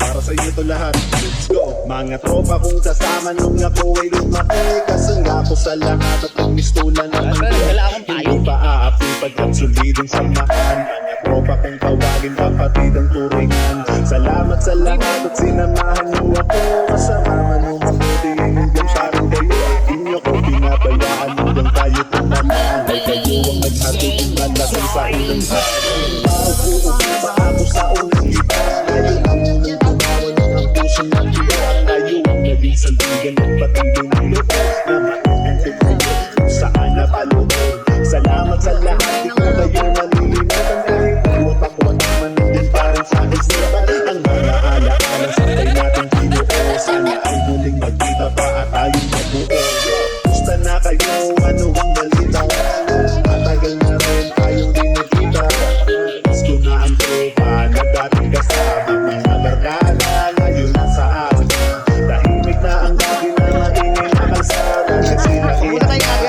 Para sa inyo to lahat, let's go. Mga tropa kong kasama nung ako ay lumaki, kasangga ko sa lahat at nagmistulan ng hindi pa aapi pagkat solidong samahan. Mga tropa kong tawagin kapatid ang turingan. Salamat sa lahat at sinamahan niyo ako. Masama man o mabuti hanggang sa rin kayo. Inyo ko pinabayaan hanggang tayo tumamaan. Ay kayo ang naghatid ng malasan sa ilang saan. Paupo pa ako sa unang iba. Ngayon ang unang tumawa ng ang puso ng iba. Ngayon ang naging sandigan ng patindong nilo na makukuntid kayo kung saan napalunod. Salamat sa lahat, di ko kayo malilimutan. Kahit buwat ako at naman din parang sa isipan. Ang mga alaala sa tayo natin kinuo. Sana ay muling magkita pa at tayong mabuo. Gusto na kayo, ano ang balita? Matagal na rin tayong di nakita. Gusto na ang tropa na dating kasama. Mga barkada ngayon nasa asa. Tahimik na ang gabi na maingay na kalsada. Sila iyan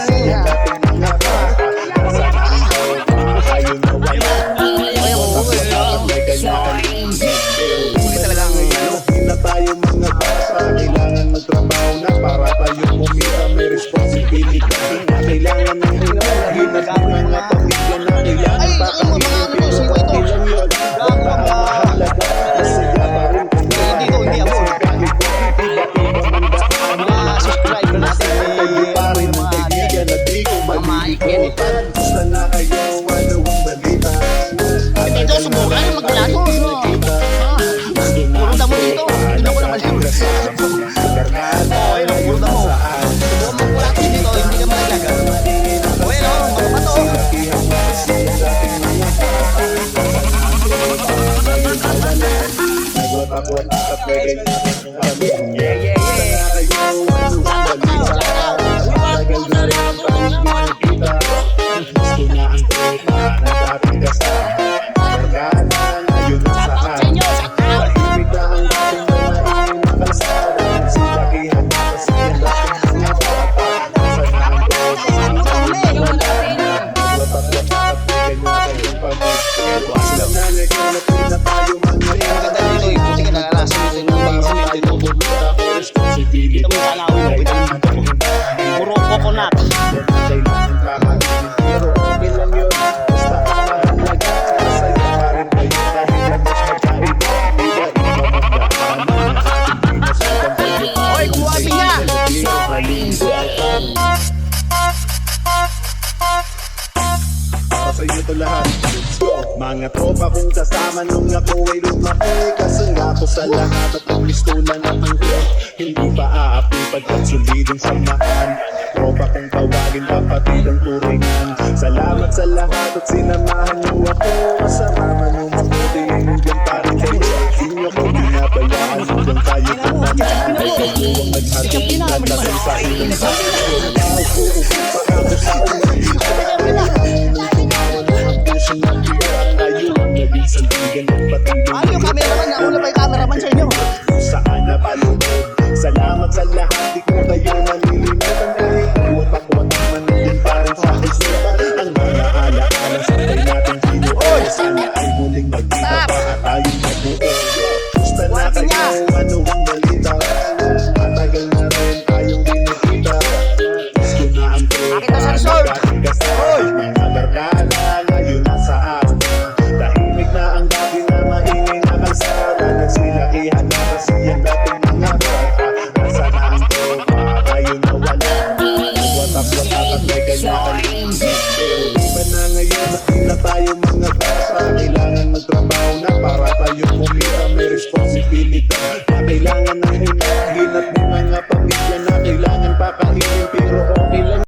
siya dating mga bata. Nasa ang tropa ayaw na wala. May kanya-kanyang na tayo mga bata. Kailangan magtrabaho na para tayo kumita. May responsibility na kailangan ng hinahagin at mga pamilya na kailangan papahingin. Pero okay lang yun, basta ang mahalaga masaya pa rin kung kahit iba't ibang mandaan. Subscribe natin. Tayo pa rin ang kaibigan at di ko malilimutan. Gusto na kayo, ano ang balita? Dito, subukan yung magkulano. Puro damo dito. Hindi ko naman yun. Ayun, puro damo. Subukan magkulano dito, hindi ka malaga. Well, mga bato. Puro coconut. Oy, kuwabi niya. Para sa inyo to lahat, let's go. Mga tropa kong kasama nung ako ay lumaki, kasangga ko sa lahat at nagmistulan ng angkot. Hindi pa aapi pagkat solidong samahan. Tropa kong tawagin kapatid ang turingan. Salamat sa lahat at sinamahan niyo ako. Masama man o mabuti hanggang pa rin kayo. Inyo ko pinabayaan hanggang tayo tumamaan. Ay kayo ang naghatid ng malasan sa ilang saan. Paupo pa ako sa unang iba. Ano yung cameraman niya? Una pa yung cameraman sa inyo. Saan napalunod? Salamat sa lahat, di ko kayo malilimutan. Kahit buwat ako at naman din parang sa isipan. Ang mga alaala sa tayo natin kinuo. Sana ay muling magkita pa at tayong mabuo. Gusto na kayo, ano ang balita? Matagal na rin tayong di nakita. Gusto na ang tropa na dating kasama. Mga barkada ngayon nasa asa. Tahimik na ang gabi na maingay na kalsada. Nagsilakihan na kasi ang dating mga bata. Nasa na ang tropa, tayo na wala. Watak-watak at may kanya-kanyang pero iba na ngayon at na tayo mga bata. Kailangan magtrabaho na para tayo kumita. May responsibility na kailangan ng hinahagin at may mga pamilya na kailangan papahingin. Pero okay lang